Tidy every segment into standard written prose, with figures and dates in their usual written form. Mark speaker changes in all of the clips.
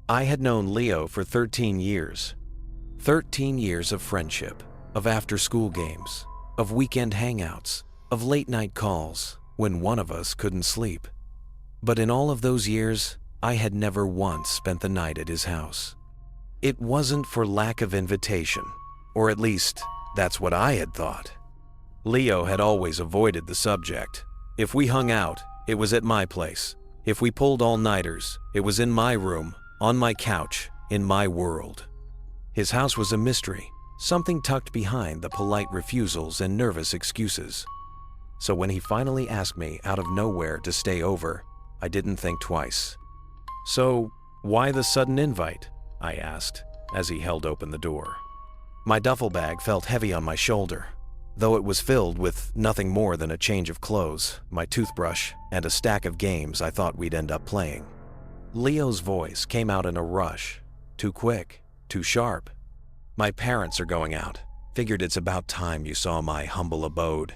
Speaker 1: I had known Leo for 13 years. 13 years of friendship, of after-school games, of weekend hangouts, of late-night calls when one of us couldn't sleep. But in all of those years, I had never once spent the night at his house. It wasn't for lack of invitation, or at least, that's what I had thought. Leo had always avoided the subject. If we hung out, it was at my place. If we pulled all-nighters, it was in my room, on my couch, in my world. His house was a mystery, something tucked behind the polite refusals and nervous excuses. So when he finally asked me out of nowhere to stay over, I didn't think twice. "So, why the sudden invite?" I asked, as he held open the door. My duffel bag felt heavy on my shoulder, though it was filled with nothing more than a change of clothes, my toothbrush, and a stack of games I thought we'd end up playing. Leo's voice came out in a rush, too quick, too sharp. "My parents are going out. Figured it's about time you saw my humble abode."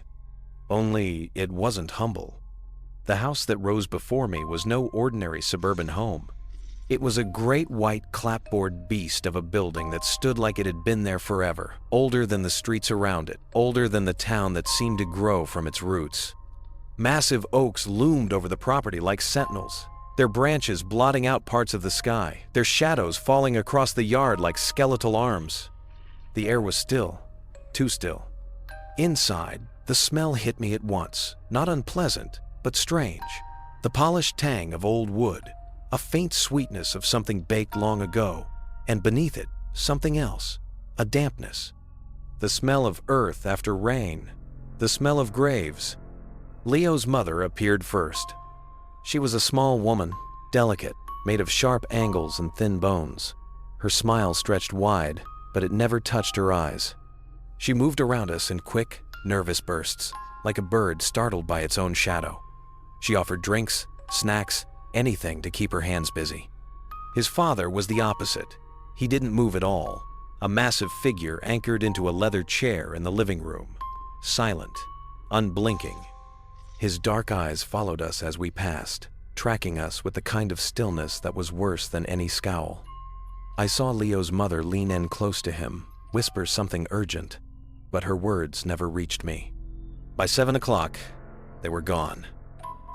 Speaker 1: Only it wasn't humble. The house that rose before me was no ordinary suburban home. It was a great white clapboard beast of a building that stood like it had been there forever, older than the streets around it, older than the town that seemed to grow from its roots. Massive oaks loomed over the property like sentinels, their branches blotting out parts of the sky, their shadows falling across the yard like skeletal arms. The air was still, too still. Inside, the smell hit me at once, not unpleasant, but strange. The polished tang of old wood, a faint sweetness of something baked long ago, and beneath it, something else, a dampness. The smell of earth after rain, the smell of graves. Leo's mother appeared first. She was a small woman, delicate, made of sharp angles and thin bones. Her smile stretched wide, but it never touched her eyes. She moved around us in quick, nervous bursts, like a bird startled by its own shadow. She offered drinks, snacks, anything to keep her hands busy. His father was the opposite. He didn't move at all, a massive figure anchored into a leather chair in the living room, silent, unblinking. His dark eyes followed us as we passed, tracking us with the kind of stillness that was worse than any scowl. I saw Leo's mother lean in close to him, whisper something urgent, but her words never reached me. By 7 o'clock, they were gone.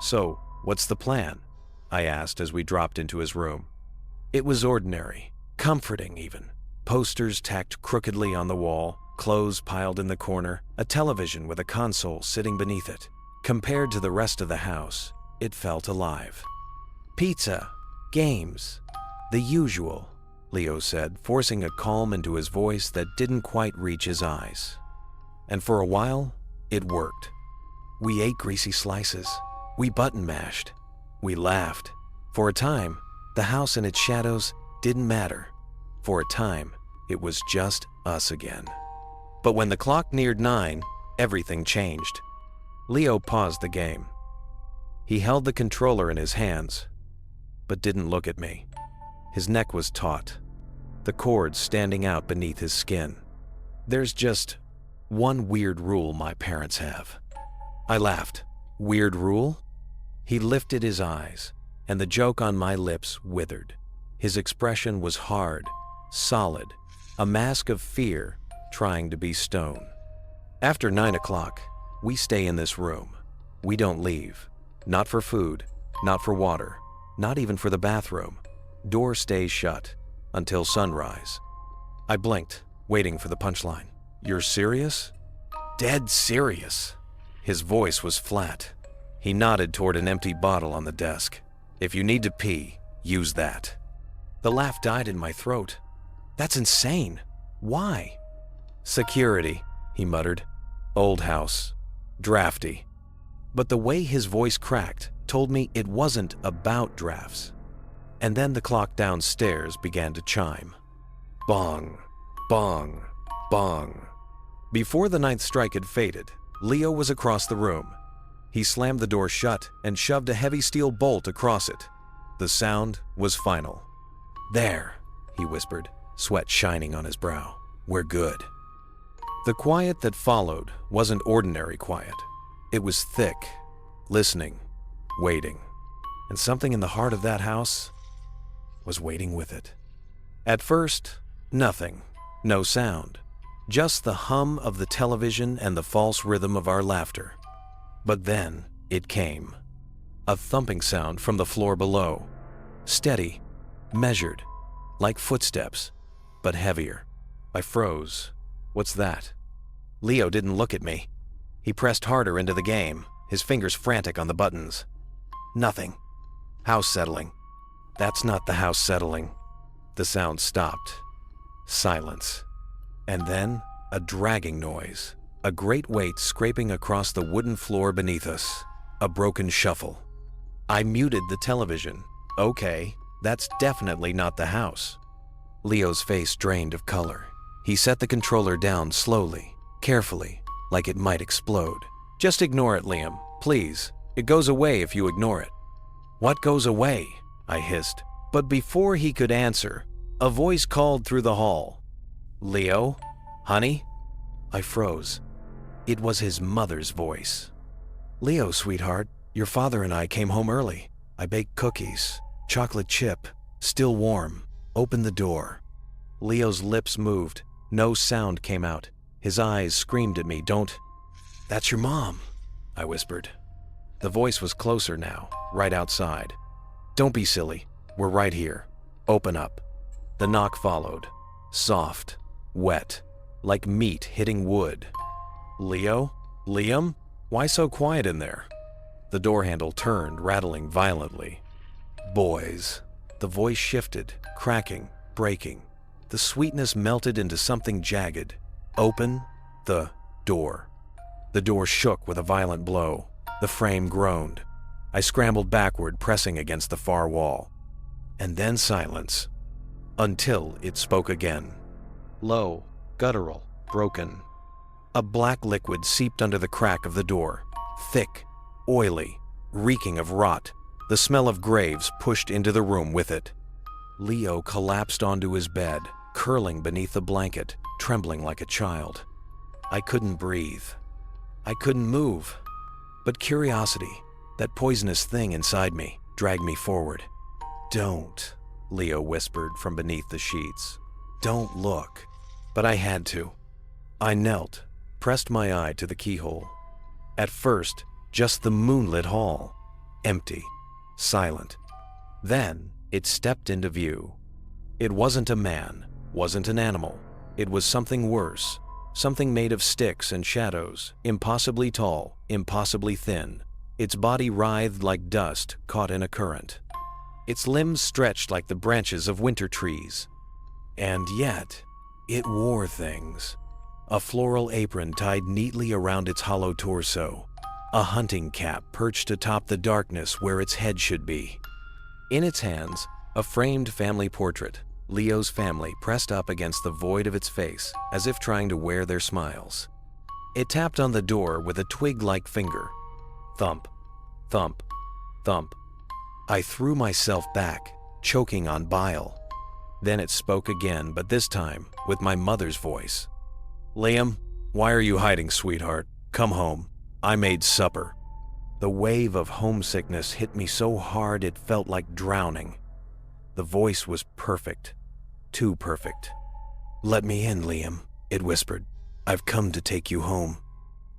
Speaker 1: "So, what's the plan?" I asked as we dropped into his room. It was ordinary, comforting even. Posters tacked crookedly on the wall, clothes piled in the corner, a television with a console sitting beneath it. Compared to the rest of the house, it felt alive. "Pizza, games, the usual," Leo said, forcing a calm into his voice that didn't quite reach his eyes. And for a while, it worked. We ate greasy slices. We button mashed. We laughed. For a time, the house and its shadows didn't matter. For a time, it was just us again. But when the clock neared 9, everything changed. Leo paused the game. He held the controller in his hands, but didn't look at me. His neck was taut, the cords standing out beneath his skin. "There's just one weird rule my parents have." I laughed. "Weird rule?" He lifted his eyes, and the joke on my lips withered. His expression was hard, solid, a mask of fear trying to be stone. "After 9 o'clock, we stay in this room. We don't leave. Not for food, not for water, not even for the bathroom. Door stays shut until sunrise." I blinked, waiting for the punchline. "You're serious?" "Dead serious." His voice was flat. He nodded toward an empty bottle on the desk. "If you need to pee, use that." The laugh died in my throat. "That's insane. Why?" "Security," he muttered. "Old house. Drafty." But the way his voice cracked told me it wasn't about drafts. And then the clock downstairs began to chime. Bong, bong, bong. Before the 9th strike had faded, Leo was across the room. He slammed the door shut and shoved a heavy steel bolt across it. The sound was final. "There," he whispered, sweat shining on his brow. "We're good." The quiet that followed wasn't ordinary quiet. It was thick, listening, waiting. And something in the heart of that house was waiting with it. At first, nothing, no sound, just the hum of the television and the false rhythm of our laughter. But then it came. A thumping sound from the floor below. Steady, measured, like footsteps, but heavier. I froze. What's that? Leo didn't look at me. He pressed harder into the game, his fingers frantic on the buttons. Nothing. House settling. That's not the house settling. The sound stopped. Silence. And then a dragging noise. A great weight scraping across the wooden floor beneath us. A broken shuffle. I muted the television. Okay, that's definitely not the house. Leo's face drained of color. He set the controller down slowly, carefully, like it might explode. Just ignore it, Liam, please. It goes away if you ignore it. What goes away? I hissed. But before he could answer, a voice called through the hall. Leo? Honey? I froze. It was his mother's voice. Leo, sweetheart, your father and I came home early. I baked cookies, chocolate chip, still warm. Open the door. Leo's lips moved. No sound came out. His eyes screamed at me, Don't. That's your mom, I whispered. The voice was closer now, right outside. Don't be silly. We're right here. Open up. The knock followed. Soft, wet, like meat hitting wood. Leo? Liam? Why so quiet in there? The door handle turned, rattling violently. Boys. The voice shifted, cracking, breaking. The sweetness melted into something jagged. Open the door. The door shook with a violent blow. The frame groaned. I scrambled backward, pressing against the far wall. And then silence. Until it spoke again. Low, guttural, broken. A black liquid seeped under the crack of the door. Thick, oily, reeking of rot. The smell of graves pushed into the room with it. Leo collapsed onto his bed, curling beneath the blanket, trembling like a child. I couldn't breathe. I couldn't move. But curiosity, that poisonous thing inside me, dragged me forward. Don't, Leo whispered from beneath the sheets. Don't look. But I had to. I knelt, pressed my eye to the keyhole. At first, just the moonlit hall. Empty. Silent. Then, it stepped into view. It wasn't a man, wasn't an animal. It was something worse. Something made of sticks and shadows, impossibly tall, impossibly thin. Its body writhed like dust caught in a current. Its limbs stretched like the branches of winter trees. And yet, it wore things. A floral apron tied neatly around its hollow torso. A hunting cap perched atop the darkness where its head should be. In its hands, a framed family portrait, Leo's family pressed up against the void of its face, as if trying to wear their smiles. It tapped on the door with a twig-like finger. Thump, thump, thump. I threw myself back, choking on bile. Then it spoke again, but this time with my mother's voice. Liam, why are you hiding, sweetheart? Come home. I made supper. The wave of homesickness hit me so hard it felt like drowning. The voice was perfect. Too perfect. Let me in, Liam, it whispered. I've come to take you home.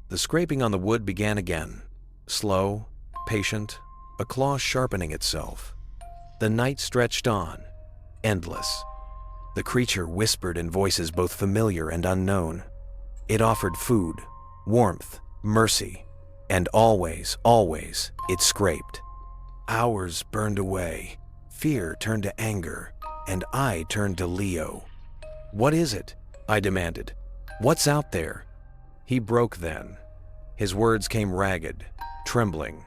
Speaker 1: The scraping on the wood began again. Slow, patient, a claw sharpening itself. The night stretched on, endless. The creature whispered in voices both familiar and unknown. It offered food, warmth, mercy, and always, always, it scraped. Hours burned away. Fear turned to anger, and I turned to Leo. What is it? I demanded. What's out there? He broke then. His words came ragged, trembling.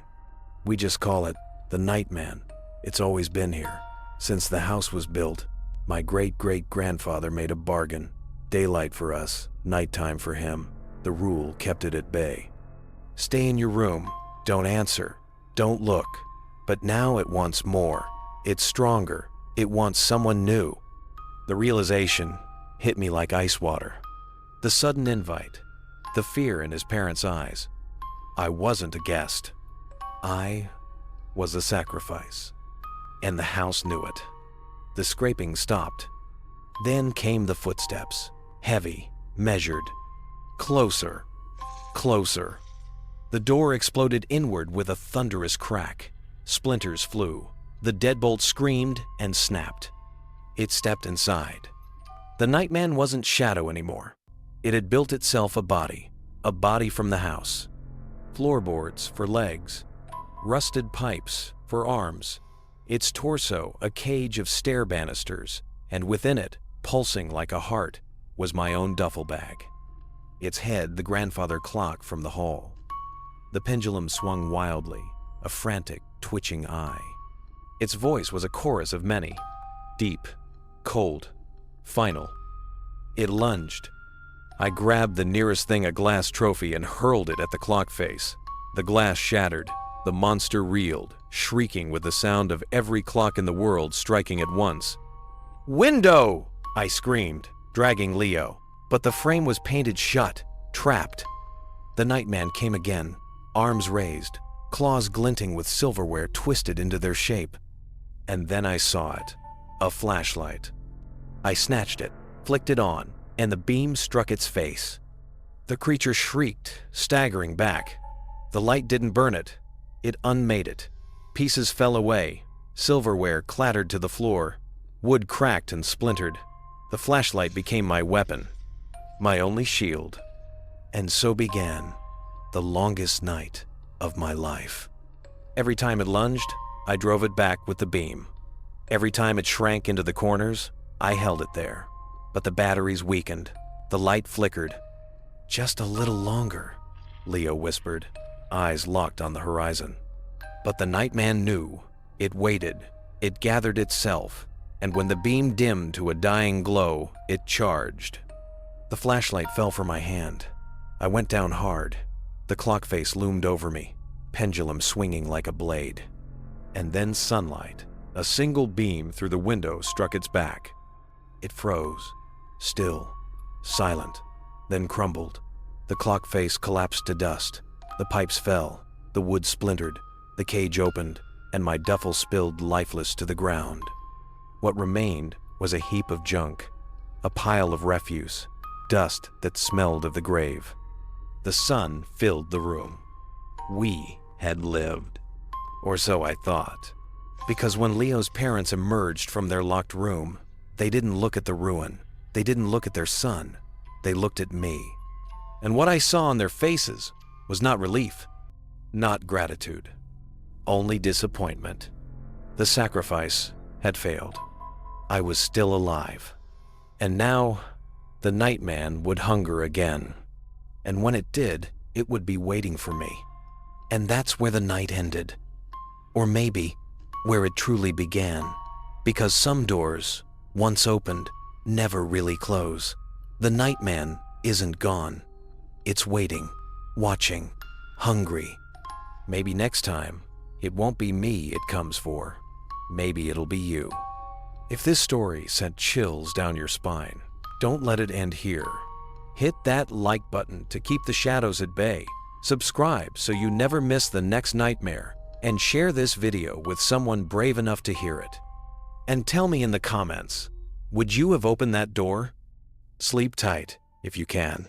Speaker 1: We just call it the Nightman. It's always been here. Since the house was built, my great-great-grandfather made a bargain. Daylight for us, nighttime for him. The rule kept it at bay. Stay in your room. Don't answer. Don't look. But now it wants more. It's stronger. It wants someone new. The realization hit me like ice water. The sudden invite. The fear in his parents' eyes. I wasn't a guest. I was a sacrifice. And the house knew it. The scraping stopped. Then came the footsteps, heavy, measured. Closer, closer. The door exploded inward with a thunderous crack. Splinters flew. The deadbolt screamed and snapped. It stepped inside. The Nightman wasn't shadow anymore. It had built itself a body from the house. Floorboards for legs, rusted pipes for arms. Its torso a cage of stair banisters, and within it, pulsing like a heart, was my own duffel bag. Its head the grandfather clock from the hall. The pendulum swung wildly, a frantic, twitching eye. Its voice was a chorus of many, deep, cold, final. It lunged. I grabbed the nearest thing, a glass trophy, and hurled it at the clock face. The glass shattered. The monster reeled, shrieking with the sound of every clock in the world striking at once. "Window!" I screamed, dragging Leo, but the frame was painted shut, trapped. The Nightman came again, arms raised, claws glinting with silverware twisted into their shape. And then I saw it, a flashlight. I snatched it, flicked it on, and the beam struck its face. The creature shrieked, staggering back. The light didn't burn it. It unmade it. Pieces fell away. Silverware clattered to the floor. Wood cracked and splintered. The flashlight became my weapon, my only shield. And so began the longest night of my life. Every time it lunged, I drove it back with the beam. Every time it shrank into the corners, I held it there. But the batteries weakened. The light flickered. "Just a little longer," Leo whispered, eyes locked on the horizon. But the Nightman knew. It waited. It gathered itself. And when the beam dimmed to a dying glow, it charged. The flashlight fell from my hand. I went down hard. The clock face loomed over me, pendulum swinging like a blade. And then sunlight, a single beam through the window, struck its back. It froze, still, silent, then crumbled. The clock face collapsed to dust. The pipes fell, the wood splintered, the cage opened, and my duffel spilled lifeless to the ground. What remained was a heap of junk, a pile of refuse, dust that smelled of the grave. The sun filled the room. We had lived. Or so I thought. Because when Leo's parents emerged from their locked room, they didn't look at the ruin. They didn't look at their son. They looked at me. And what I saw on their faces was not relief, not gratitude, only disappointment. The sacrifice had failed. I was still alive. And now, the Nightman would hunger again. And when it did, it would be waiting for me. And that's where the night ended. Or maybe, where it truly began. Because some doors, once opened, never really close. The Nightman isn't gone. It's waiting, watching, hungry. Maybe next time, it won't be me it comes for. Maybe it'll be you. If this story sent chills down your spine, don't let it end here. Hit that like button to keep the shadows at bay. Subscribe so you never miss the next nightmare, and share this video with someone brave enough to hear it. And tell me in the comments, would you have opened that door? Sleep tight if you can.